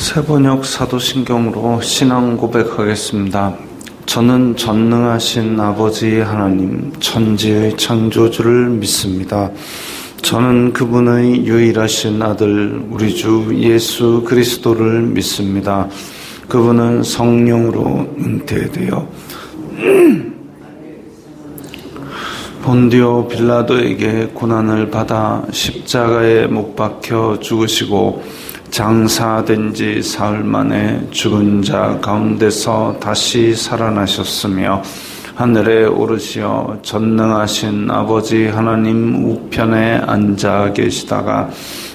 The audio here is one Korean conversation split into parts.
새번역 사도신경으로 신앙 고백하겠습니다. 저는 전능하신 아버지 하나님, 천지의 창조주를 믿습니다. 저는 그분의 유일하신 아들, 우리 주 예수 그리스도를 믿습니다. 그분은 성령으로 잉태되어 본디오 빌라도에게 고난을 받아 십자가에 못 박혀 죽으시고 장사된 지 사흘 만에 죽은 자 가운데서 다시 살아나셨으며 하늘에 오르시어 전능하신 아버지 하나님 우편에 앉아 계시다가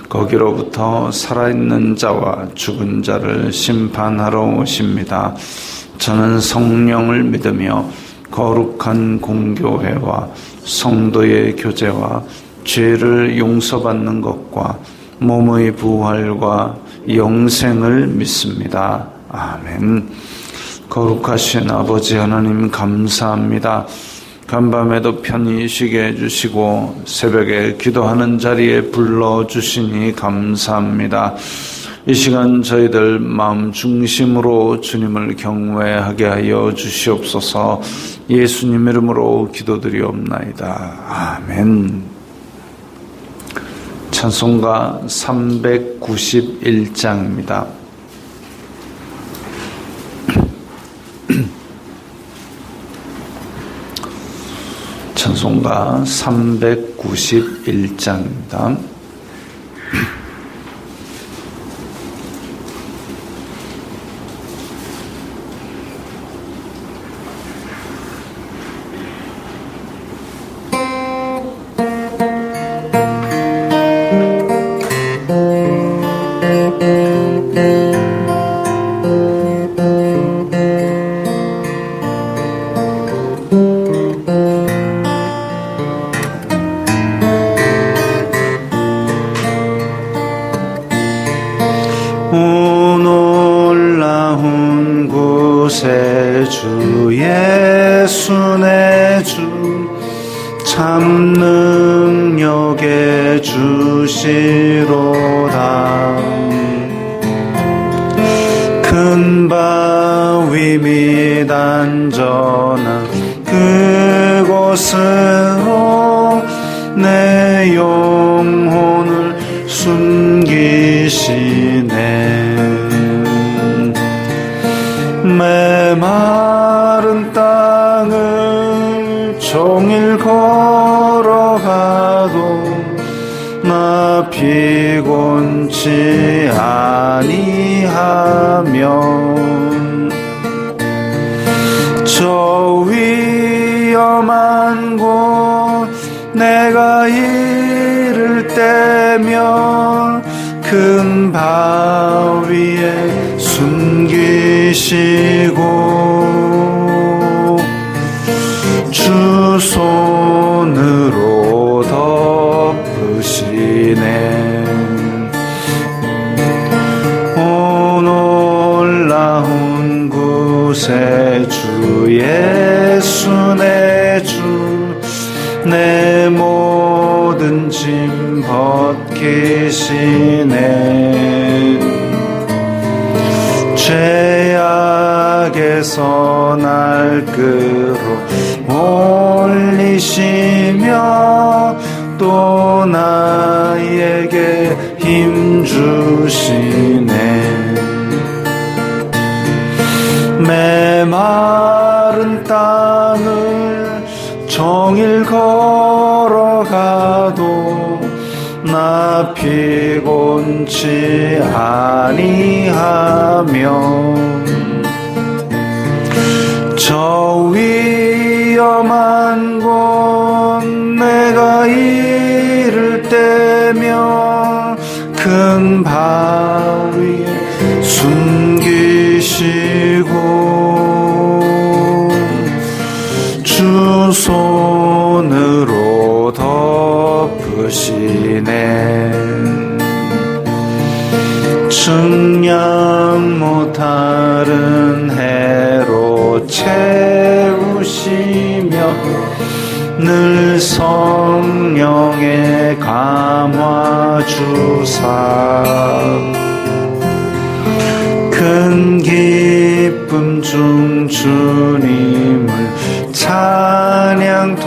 거기로부터 살아있는 자와 죽은 자를 심판하러 오십니다. 저는 성령을 믿으며 거룩한 공교회와 성도의 교제와 죄를 용서받는 것과 몸의 부활과 영생을 믿습니다. 아멘. 거룩하신 아버지 하나님 감사합니다. 간밤에도 편히 쉬게 해주시고 새벽에 기도하는 자리에 불러주시니 감사합니다. 이 시간 저희들 마음 중심으로 주님을 경외하게 하여 주시옵소서. 예수님 이름으로 기도드리옵나이다. 아멘. 찬송가 391장입니다. 찬송가 391장입니다. 주 예수 내 주 참 능력의 주시로다. 큰 바위 및 안전한 그곳으로 내 영혼을 숨기시네. 메마른 땅을 종일 걸어가도 나 피곤치 아니하며 저 위험한 곳 내가 이를 때면 큰 바위에 숨기시고 주 손으로 덮으시네. 오 놀라운 곳에 주 예수 내 주 내 모든 짐 벗기시네. 죄악에서 날 끌어올리시며 또 나에게 힘 주시네. 메마른 땅을 종일 걸어가도 나 피곤치 아니하며 저 위험한 곳 내가 이를 때면 큰 바위에 숨기시고 주 손으로 덮으시네. 측량 못하는 해로 채우시며 늘 성령의 감화 주사 기쁨 중 주님을 찬양토록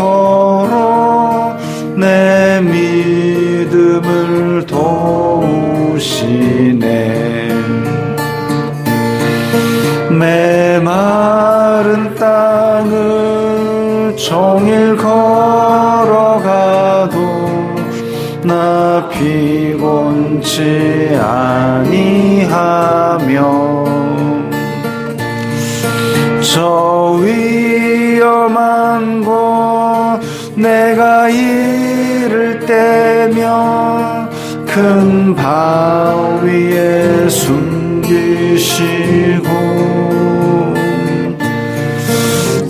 내 믿음을 도우시네. 메마른 땅을 종일 걸어가도 나 피곤치 아니하며 저 위험한 곳 내가 이를 때면 큰 바위에 숨기시고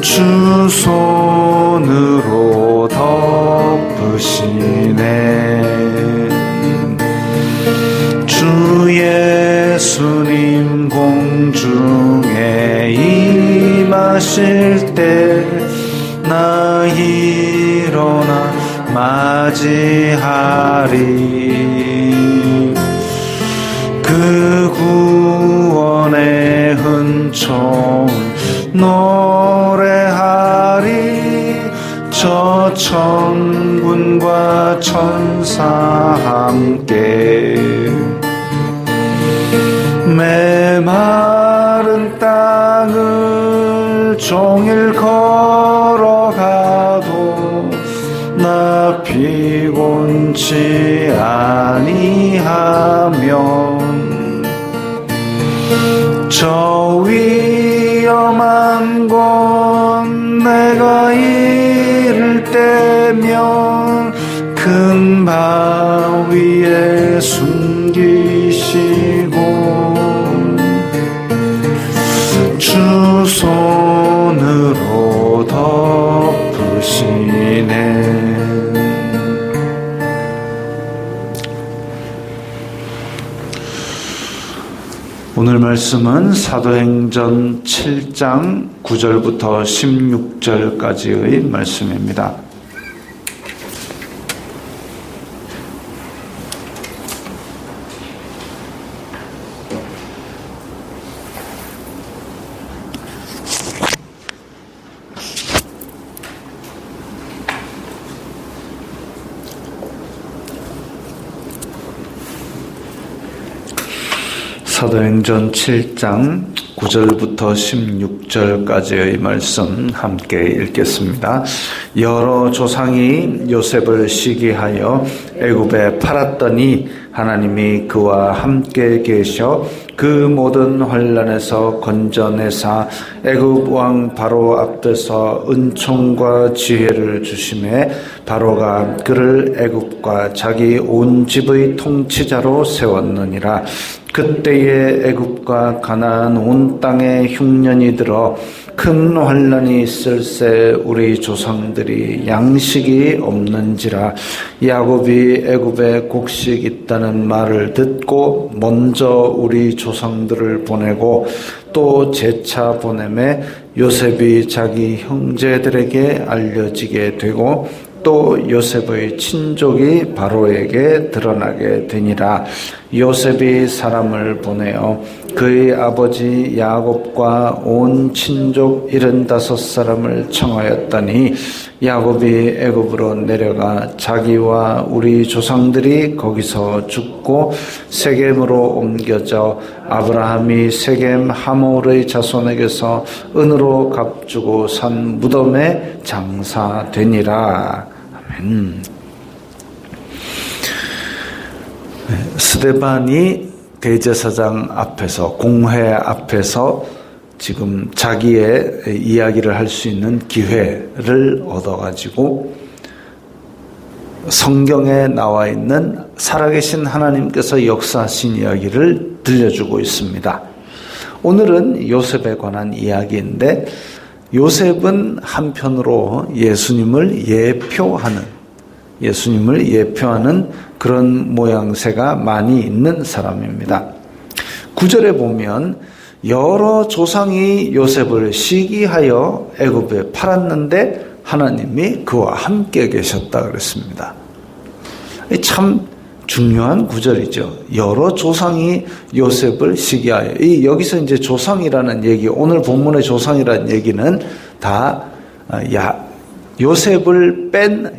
주 손으로 덮으시네. 주 예수님 공중에 임하실 때 나 일어나 맞이하리. 그 구원의 은총 노래하리. 저 천군과 천사 함께 메마른 땅을 종일 걸어가도 나 피곤치 아니하며 저 위험한 곳 내가 이를 때면 큰 바위에 숨기시고 주 손으로 덮으시네. 오늘 말씀은 사도행전 7장 9절부터 16절까지의 말씀입니다. 사도행전 7장 9절부터 16절까지의 말씀 함께 읽겠습니다. 여러 조상이 요셉을 시기하여 애굽에 팔았더니 하나님이 그와 함께 계셔 그 모든 환난에서 건져내사 애굽 왕 바로 앞에서 은총과 지혜를 주심에 바로가 그를 애굽과 자기 온 집의 통치자로 세웠느니라. 그때에 애굽과 가나안 온 땅에 흉년이 들어 큰 환난이 있을새 우리 조상들이 양식이 없는지라. 야곱이 애굽에 곡식 있다는 말을 듣고 먼저 우리 조상들을 보내고 또 재차 보내매 요셉이 자기 형제들에게 알려지게 되고 또 요셉의 친족이 바로에게 드러나게 되니라. 요셉이 사람을 보내어 그의 아버지 야곱과 온 친족 75사람을 청하였더니 야곱이 애굽으로 내려가 자기와 우리 조상들이 거기서 죽고 세겜으로 옮겨져 아브라함이 세겜 하몰의 자손에게서 은으로 값주고 산 무덤에 장사되니라. 아멘. 스데반이 대제사장 앞에서 공회 앞에서 지금 자기의 이야기를 할 수 있는 기회를 얻어가지고 성경에 나와 있는 살아계신 하나님께서 역사하신 이야기를 들려주고 있습니다. 오늘은 요셉에 관한 이야기인데 요셉은 한편으로 예수님을 예표하는 그런 모양새가 많이 있는 사람입니다. 9절에 보면 여러 조상이 요셉을 시기하여 애굽에 팔았는데 하나님이 그와 함께 계셨다 그랬습니다. 참 중요한 구절이죠. 여러 조상이 요셉을 시기하여. 여기서 이제 조상이라는 얘기, 오늘 본문의 조상이라는 얘기는 다 요셉을 뺀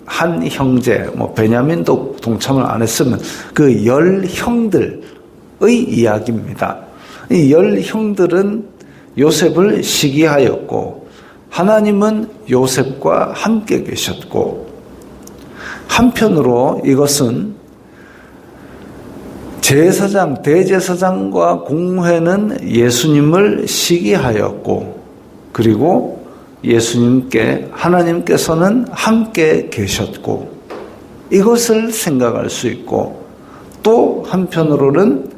11형제, 베냐민도 동참을 안 했으면 그 10형들의 이야기입니다. 이 10형들은 요셉을 시기하였고, 하나님은 요셉과 함께 계셨고, 한편으로 이것은 제사장, 대제사장과 공회는 예수님을 시기하였고, 그리고 하나님께서는 함께 계셨고, 이것을 생각할 수 있고, 또 한편으로는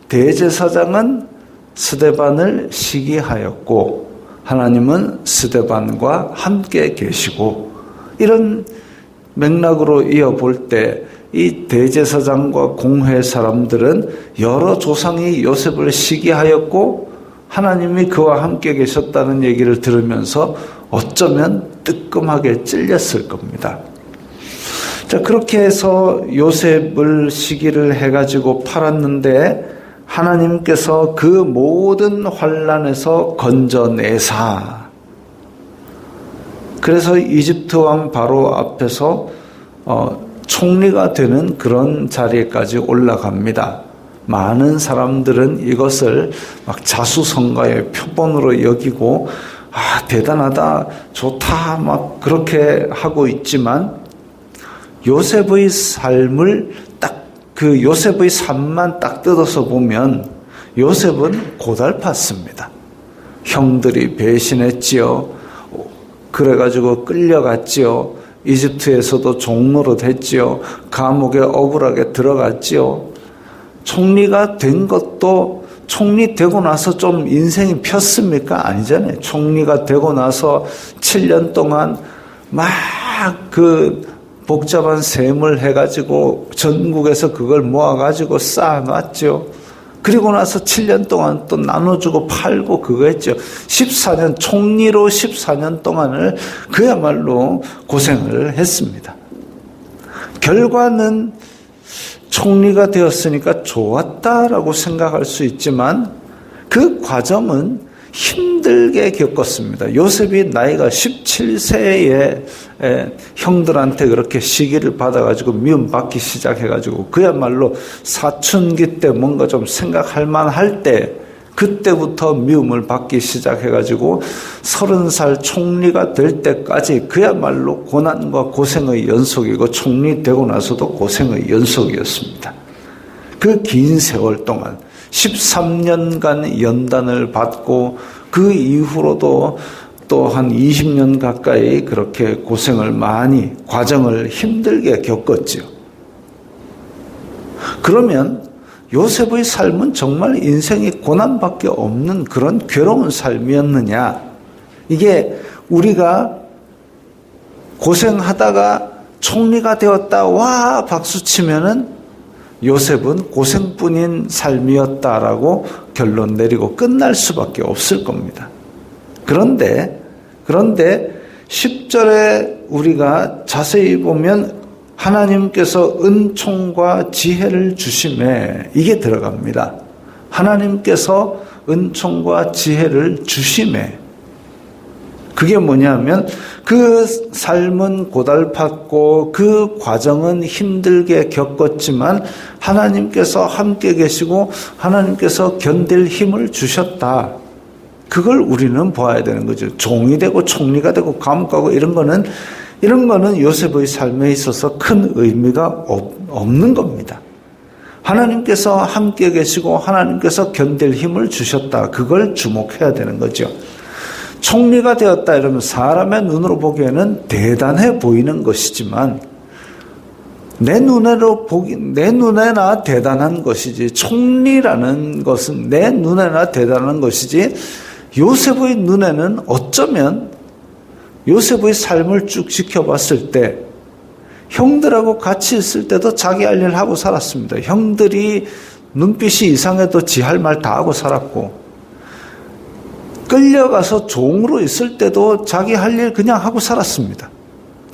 대제사장은 스데반을 시기하였고, 하나님은 스데반과 함께 계시고, 이런 맥락으로 이어볼 때 이 대제사장과 공회 사람들은 여러 조상이 요셉을 시기하였고 하나님이 그와 함께 계셨다는 얘기를 들으면서 어쩌면 뜨끔하게 찔렸을 겁니다. 자, 그렇게 해서 요셉을 시기를 해가지고 팔았는데 하나님께서 그 모든 환난에서 건져내사, 그래서 이집트 왕 바로 앞에서 총리가 되는 그런 자리에까지 올라갑니다. 많은 사람들은 이것을 막 자수성가의 표본으로 여기고, 대단하다, 좋다, 막 그렇게 하고 있지만, 요셉의 삶을 요셉의 삶만 딱 뜯어서 보면 요셉은 고달팠습니다. 형들이 배신했지요. 그래가지고 끌려갔지요. 이집트에서도 종노릇 했지요. 감옥에 억울하게 들어갔지요. 총리가 된 것도, 총리 되고 나서 좀 인생이 폈습니까? 아니잖아요. 총리가 되고 나서 7년 동안 막 복잡한 셈을 해가지고 전국에서 그걸 모아가지고 쌓아놨죠. 그리고 나서 7년 동안 또 나눠주고 팔고 그거 했죠. 14년, 총리로 14년 동안을 그야말로 고생을 했습니다. 결과는 총리가 되었으니까 좋았다라고 생각할 수 있지만 그 과정은 힘들게 겪었습니다. 요셉이 나이가 17세에 형들한테 그렇게 시기를 받아가지고 미움받기 시작해가지고 그야말로 사춘기 때 뭔가 좀 생각할 만할 때 그때부터 미움을 받기 시작해가지고 30살 총리가 될 때까지 그야말로 고난과 고생의 연속이고 총리 되고 나서도 고생의 연속이었습니다. 그 긴 세월 동안 13년간 연단을 받고 그 이후로도 또 한 20년 가까이 그렇게 고생을 많이, 과정을 힘들게 겪었지요. 그러면 요셉의 삶은 정말 인생이 고난밖에 없는 그런 괴로운 삶이었느냐? 이게 우리가 고생하다가 총리가 되었다, 와 박수 치면은 요셉은 고생뿐인 삶이었다라고 결론 내리고 끝날 수밖에 없을 겁니다. 그런데 10절에 우리가 자세히 보면 하나님께서 은총과 지혜를 주심에, 이게 들어갑니다. 하나님께서 은총과 지혜를 주심에, 그게 뭐냐면 그 삶은 고달팠고 그 과정은 힘들게 겪었지만 하나님께서 함께 계시고 하나님께서 견딜 힘을 주셨다. 그걸 우리는 봐야 되는 거죠. 종이 되고 총리가 되고 감옥 가고 이런 거는 요셉의 삶에 있어서 큰 의미가 없는 겁니다. 하나님께서 함께 계시고 하나님께서 견딜 힘을 주셨다. 그걸 주목해야 되는 거죠. 총리가 되었다 이러면 사람의 눈으로 보기에는 대단해 보이는 것이지만 내 눈에나 대단한 것이지, 총리라는 것은 내 눈에나 대단한 것이지, 요셉의 눈에는 어쩌면 요셉의 삶을 쭉 지켜봤을 때 형들하고 같이 있을 때도 자기 할 일 하고 살았습니다. 형들이 눈빛이 이상해도 지 할 말 다 하고 살았고, 끌려가서 종으로 있을 때도 자기 할 일 그냥 하고 살았습니다.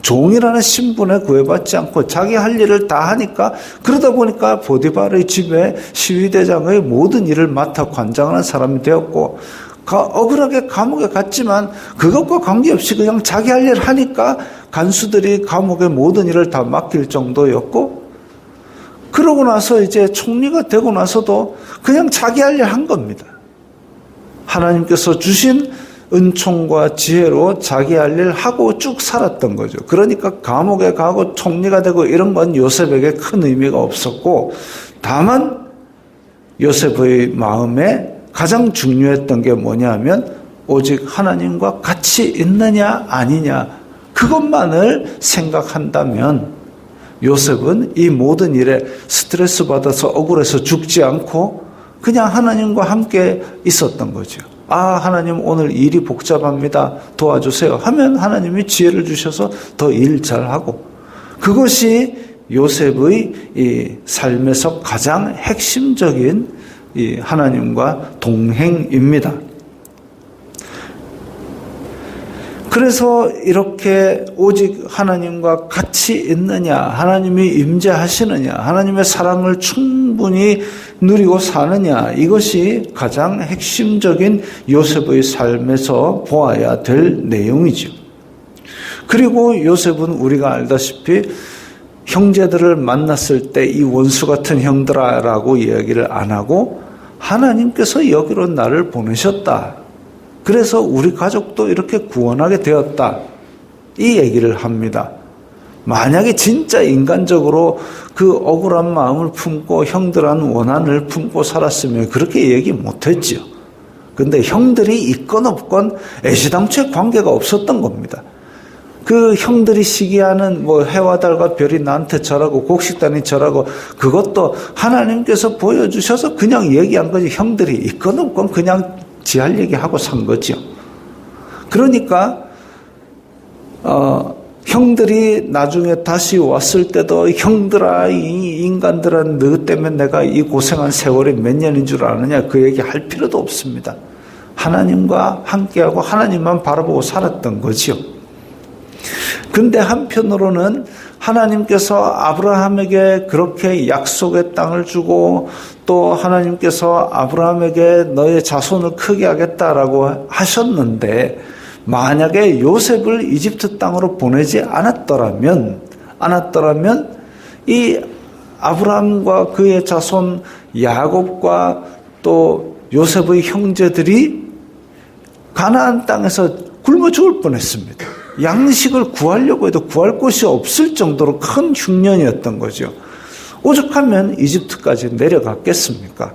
종이라는 신분에 구애받지 않고 자기 할 일을 다 하니까 그러다 보니까 보디발의 집에 시위대장의 모든 일을 맡아 관장하는 사람이 되었고 억울하게 감옥에 갔지만 그것과 관계없이 그냥 자기 할 일을 하니까 간수들이 감옥의 모든 일을 다 맡길 정도였고 그러고 나서 이제 총리가 되고 나서도 그냥 자기 할 일 한 겁니다. 하나님께서 주신 은총과 지혜로 자기 할 일 하고 쭉 살았던 거죠. 그러니까 감옥에 가고 총리가 되고 이런 건 요셉에게 큰 의미가 없었고 다만 요셉의 마음에 가장 중요했던 게 뭐냐면 오직 하나님과 같이 있느냐 아니냐 그것만을 생각한다면 요셉은 이 모든 일에 스트레스 받아서 억울해서 죽지 않고 그냥 하나님과 함께 있었던 거죠. 아, 하나님 오늘 일이 복잡합니다. 도와주세요. 하면 하나님이 지혜를 주셔서 더 일 잘하고 그것이 요셉의 이 삶에서 가장 핵심적인 이 하나님과 동행입니다. 그래서 이렇게 오직 하나님과 같이 있느냐, 하나님이 임재하시느냐, 하나님의 사랑을 충분히 누리고 사느냐, 이것이 가장 핵심적인 요셉의 삶에서 보아야 될 내용이죠. 그리고 요셉은 우리가 알다시피 형제들을 만났을 때 이 원수 같은 형들아라고 이야기를 안 하고 하나님께서 여기로 나를 보내셨다. 그래서 우리 가족도 이렇게 구원하게 되었다. 이 얘기를 합니다. 만약에 진짜 인간적으로 그 억울한 마음을 품고 형들한 원한을 품고 살았으면 그렇게 얘기 못했지요. 근데 형들이 있건 없건 애시당초에 관계가 없었던 겁니다. 그 형들이 시기하는 뭐 해와 달과 별이 나한테 절하고 곡식단이 절하고 그것도 하나님께서 보여주셔서 그냥 얘기한 거지 형들이 있건 없건 그냥 지 할 얘기하고 산 거죠. 그러니까 형들이 나중에 다시 왔을 때도 형들아 이 인간들아 너 때문에 내가 이 고생한 세월이 몇 년인 줄 아느냐 그 얘기 할 필요도 없습니다. 하나님과 함께하고 하나님만 바라보고 살았던 거지요. 근데 한편으로는 하나님께서 아브라함에게 그렇게 약속의 땅을 주고 또 하나님께서 아브라함에게 너의 자손을 크게 하겠다라고 하셨는데 만약에 요셉을 이집트 땅으로 보내지 않았더라면 이 아브라함과 그의 자손 야곱과 또 요셉의 형제들이 가나안 땅에서 굶어 죽을 뻔했습니다. 양식을 구하려고 해도 구할 곳이 없을 정도로 큰 흉년이었던 거죠. 오죽하면 이집트까지 내려갔겠습니까?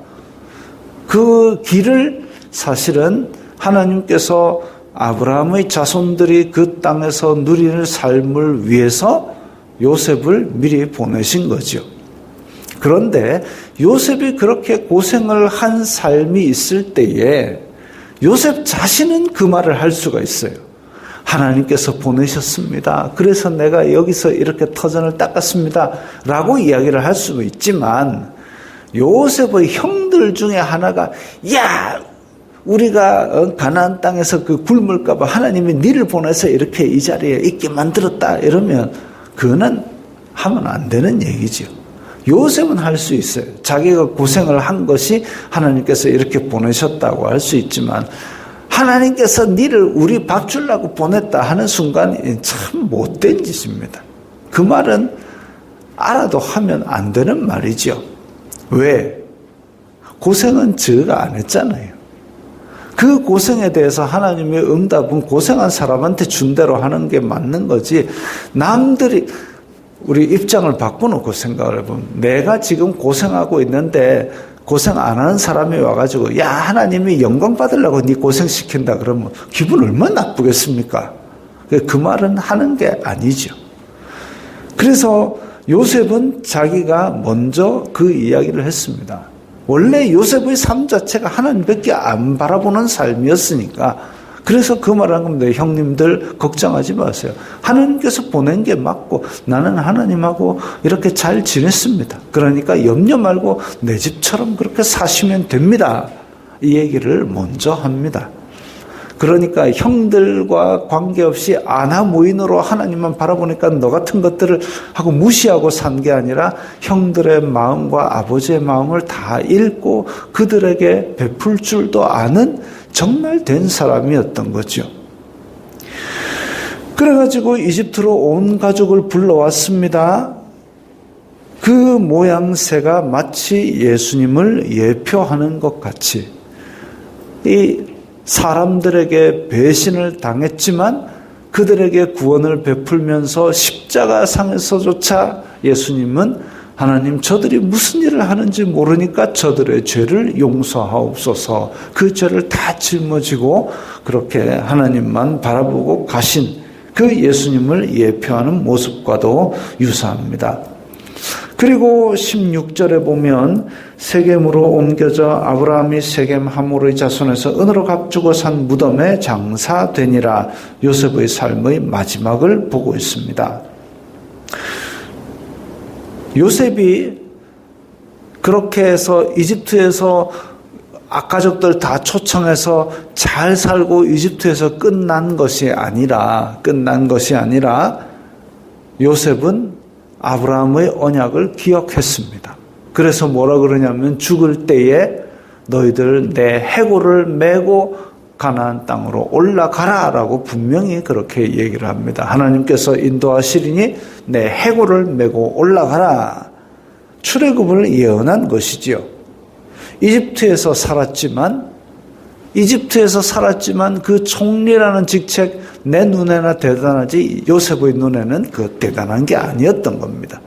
그 길을 사실은 하나님께서 아브라함의 자손들이 그 땅에서 누리는 삶을 위해서 요셉을 미리 보내신 거죠. 그런데 요셉이 그렇게 고생을 한 삶이 있을 때에 요셉 자신은 그 말을 할 수가 있어요. 하나님께서 보내셨습니다. 그래서 내가 여기서 이렇게 터전을 닦았습니다. 라고 이야기를 할 수도 있지만 요셉의 형들 중에 하나가 야 우리가 가나안 땅에서 그 굶을까 봐 하나님이 니를 보내서 이렇게 이 자리에 있게 만들었다 이러면 그거는 하면 안 되는 얘기죠. 요셉은 할 수 있어요. 자기가 고생을 한 것이 하나님께서 이렇게 보내셨다고 할 수 있지만 하나님께서 니를 우리 밥 주려고 보냈다 하는 순간 참 못된 짓입니다. 그 말은 알아도 하면 안 되는 말이죠. 왜? 고생은 저가 안 했잖아요. 그 고생에 대해서 하나님의 응답은 고생한 사람한테 준 대로 하는 게 맞는 거지 남들이 우리 입장을 바꿔놓고 생각을 해보면 내가 지금 고생하고 있는데 고생 안 하는 사람이 와가지고 야 하나님이 영광 받으려고 네 고생시킨다 그러면 기분 얼마나 나쁘겠습니까? 그 말은 하는 게 아니죠. 그래서 요셉은 자기가 먼저 그 이야기를 했습니다. 원래 요셉의 삶 자체가 하나님밖에 안 바라보는 삶이었으니까 그래서 그 말한 겁니다. 형님들 걱정하지 마세요. 하나님께서 보낸 게 맞고 나는 하나님하고 이렇게 잘 지냈습니다. 그러니까 염려 말고 내 집처럼 그렇게 사시면 됩니다. 이 얘기를 먼저 합니다. 그러니까 형들과 관계없이 아나무인으로 하나님만 바라보니까 너 같은 것들을 하고 무시하고 산 게 아니라 형들의 마음과 아버지의 마음을 다 읽고 그들에게 베풀 줄도 아는 정말 된 사람이었던 거죠. 그래가지고 이집트로 온 가족을 불러왔습니다. 그 모양새가 마치 예수님을 예표하는 것 같이 이 사람들에게 배신을 당했지만 그들에게 구원을 베풀면서 십자가상에서조차 예수님은 하나님 저들이 무슨 일을 하는지 모르니까 저들의 죄를 용서하옵소서, 그 죄를 다 짊어지고 그렇게 하나님만 바라보고 가신 그 예수님을 예표하는 모습과도 유사합니다. 그리고 16절에 보면 세겜으로 옮겨져 아브라함이 세겜 하모르의 자손에서 은으로 값주고 산 무덤에 장사되니라. 요셉의 삶의 마지막을 보고 있습니다. 요셉이 그렇게 해서 이집트에서 가족들 다 초청해서 잘 살고 이집트에서 끝난 것이 아니라 요셉은 아브라함의 언약을 기억했습니다. 그래서 뭐라 그러냐면 죽을 때에 너희들 내 해골을 메고 가나안 땅으로 올라가라라고 분명히 그렇게 얘기를 합니다. 하나님께서 인도하시리니 내 해골을 메고 올라가라. 출애굽을 예언한 것이지요. 이집트에서 살았지만 그 총리라는 직책 내 눈에나 대단하지 요셉의 눈에는 그 대단한 게 아니었던 겁니다.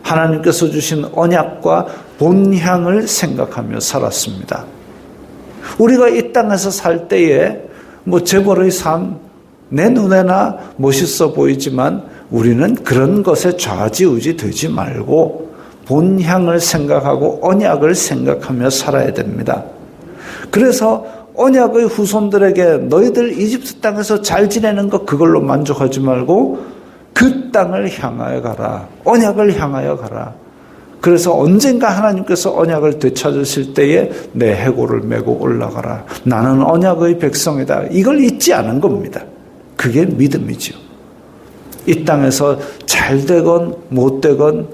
하나님께서 주신 언약과 본향을 생각하며 살았습니다. 우리가 이 땅에서 살 때에 재벌의 삶 내 눈에나 멋있어 보이지만 우리는 그런 것에 좌지우지 되지 말고 본향을 생각하고 언약을 생각하며 살아야 됩니다. 그래서 언약의 후손들에게 너희들 이집트 땅에서 잘 지내는 것 그걸로 만족하지 말고 그 땅을 향하여 가라. 언약을 향하여 가라. 그래서 언젠가 하나님께서 언약을 되찾으실 때에 내 해골을 메고 올라가라. 나는 언약의 백성이다. 이걸 잊지 않은 겁니다. 그게 믿음이죠. 이 땅에서 잘 되건 못 되건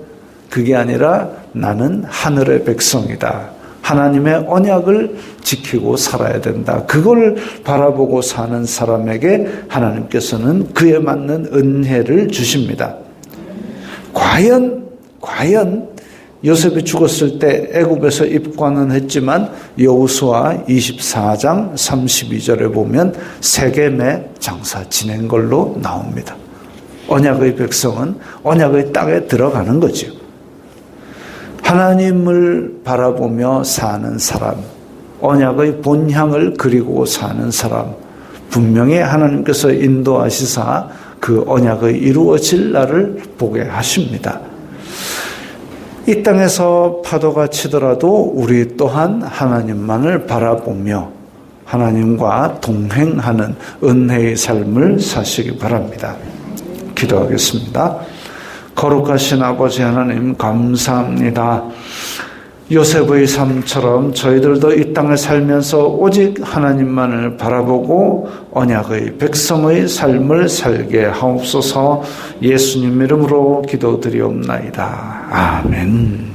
그게 아니라 나는 하늘의 백성이다. 하나님의 언약을 지키고 살아야 된다. 그걸 바라보고 사는 사람에게 하나님께서는 그에 맞는 은혜를 주십니다. 과연 요셉이 죽었을 때 애굽에서 입관은 했지만 여호수아 24장 32절에 보면 세겜에 장사 지낸 걸로 나옵니다. 언약의 백성은 언약의 땅에 들어가는 거죠. 하나님을 바라보며 사는 사람, 언약의 본향을 그리고 사는 사람, 분명히 하나님께서 인도하시사 그 언약의 이루어질 날을 보게 하십니다. 이 땅에서 파도가 치더라도 우리 또한 하나님만을 바라보며 하나님과 동행하는 은혜의 삶을 사시기 바랍니다. 기도하겠습니다. 거룩하신 아버지 하나님 감사합니다. 요셉의 삶처럼 저희들도 이 땅을 살면서 오직 하나님만을 바라보고 언약의 백성의 삶을 살게 하옵소서. 예수님 이름으로 기도드리옵나이다. 아멘.